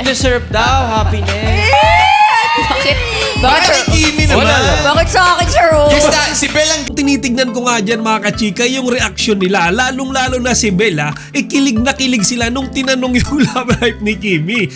deserve daw happiness. Bakit? Bakit Kimi naman? Bakit sa akin, Sir O? Just si Bel ang Tinitignan ko nga dyan mga kachika yung reaksyon nila, lalong-lalo na si Bella, kilig na kilig sila nung tinanong yung love life ni Kimi.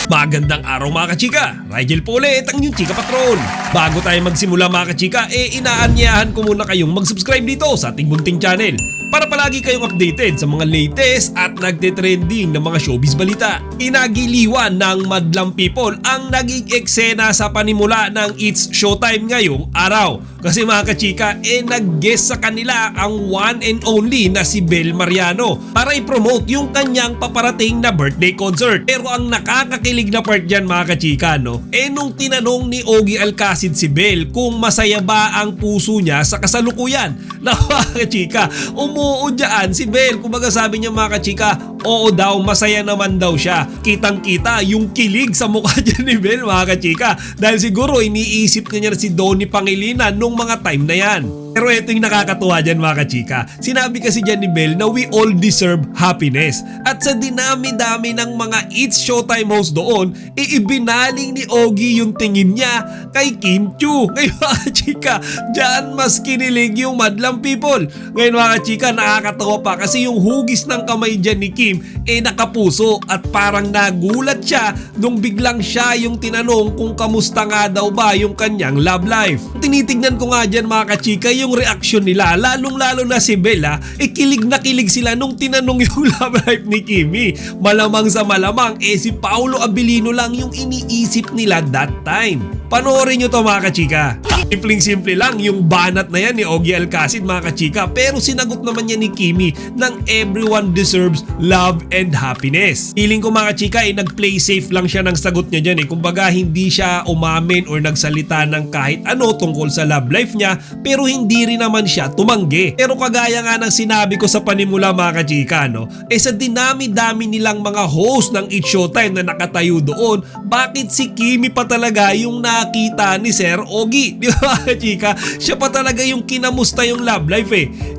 Magandang araw mga kachika, Rigel po ulit ang inyong Chika Patron. Bago tayo magsimula mga kachika, inaanyayahan ko muna kayong mag-subscribe dito sa ating bunting channel para palagi kayong updated sa mga latest at nagte-trending na mga showbiz balita. Inagiliwan ng madlang people ang naging eksena sa panimula ng It's Showtime ngayong araw. Kasi mga kachika, nag-guest sa kanila ang one and only na si Bel Mariano para i-promote yung kanyang paparating na birthday concert. Pero ang nakakakilig na part dyan mga kachika, nung tinanong ni Ogie Alcacid si Bel kung masaya ba ang puso niya sa kasalukuyan. Na mga kachika, umuudyaan si Bel. Kumbaga sabi niya mga kachika, oo daw, masaya naman daw siya. Kitang-kita yung kilig sa mukha niya ni Bel mga kachika. Dahil siguro iniisip niya si Donnie Pangilinan nung mga time na yan. Pero ito yung nakakatuwa dyan mga kachika. Sinabi kasi dyan ni Bel na we all deserve happiness. At sa dinami-dami ng mga It's Showtime host doon, ibinaling ni Ogie yung tingin niya kay Kim Chiu. Ngayon mga kachika, dyan mas kinilig yung madlang people. Ngayon mga kachika, nakakatawa pa kasi yung hugis ng kamay dyan ni Kim nakapuso at parang nagulat siya nung biglang siya yung tinanong kung kamusta nga daw ba yung kanyang love life. Tinitignan ko nga dyan mga kachika yung reaksyon nila, lalong-lalo na si Bella, kilig na kilig sila nung tinanong yung love life ni Kimi. Malamang sa malamang, si Paolo Abilino lang yung iniisip nila that time. Panoorin nyo to mga kachika. Simpleng-simple lang yung banat na yan ni Ogie Alcacid mga kachika, pero sinagot naman niya ni Kimi ng everyone deserves love and happiness. Feeling ko mga kachika, nag-play safe lang siya ng sagot niya dyan. Kumbaga hindi siya umamin or nagsalita ng kahit ano tungkol sa love life niya, pero hindi rin naman siya tumanggi. Pero kagaya nga ng sinabi ko sa panimula mga kachika, sa dinami-dami nilang mga host ng It's Showtime na nakatayo doon, bakit si Kimi pa talaga yung nakita ni Sir Ogie? Di ba kachika? Siya pa talaga yung kinamusta yung love life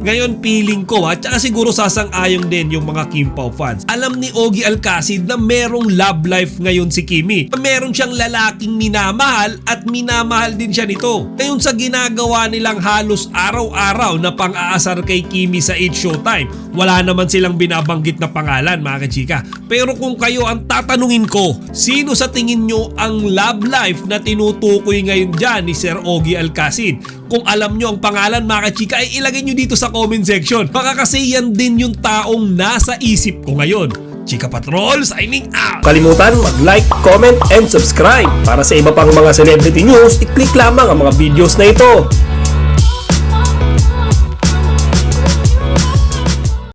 Ngayon feeling ko tsaka siguro sasang-ayong din yung mga Kim Pao fans. Alam ni Ogie Alcacid na merong love life ngayon si Kimi. Meron siyang lalaking minamahal at minamahal din siya nito. Ngayon sa ginagawa nilang halos araw-araw na pang-aasar kay Kimi sa It's Showtime, wala naman silang binabanggit na pangalan mga kachika. Pero kung kayo ang tatanungin ko, sino sa tingin nyo ang love life na tinutukoy ngayon dyan ni Sir Ogie Alcacid? Kung alam nyo ang pangalan mga kachika, ilagay nyo dito sa comment section. Baka kasi yan din yung taong nasa isip ko ngayon. Chika Patrol signing out! Kalimutan mag-like, comment, and subscribe. Para sa iba pang mga celebrity news, i-click lamang ang mga videos na ito.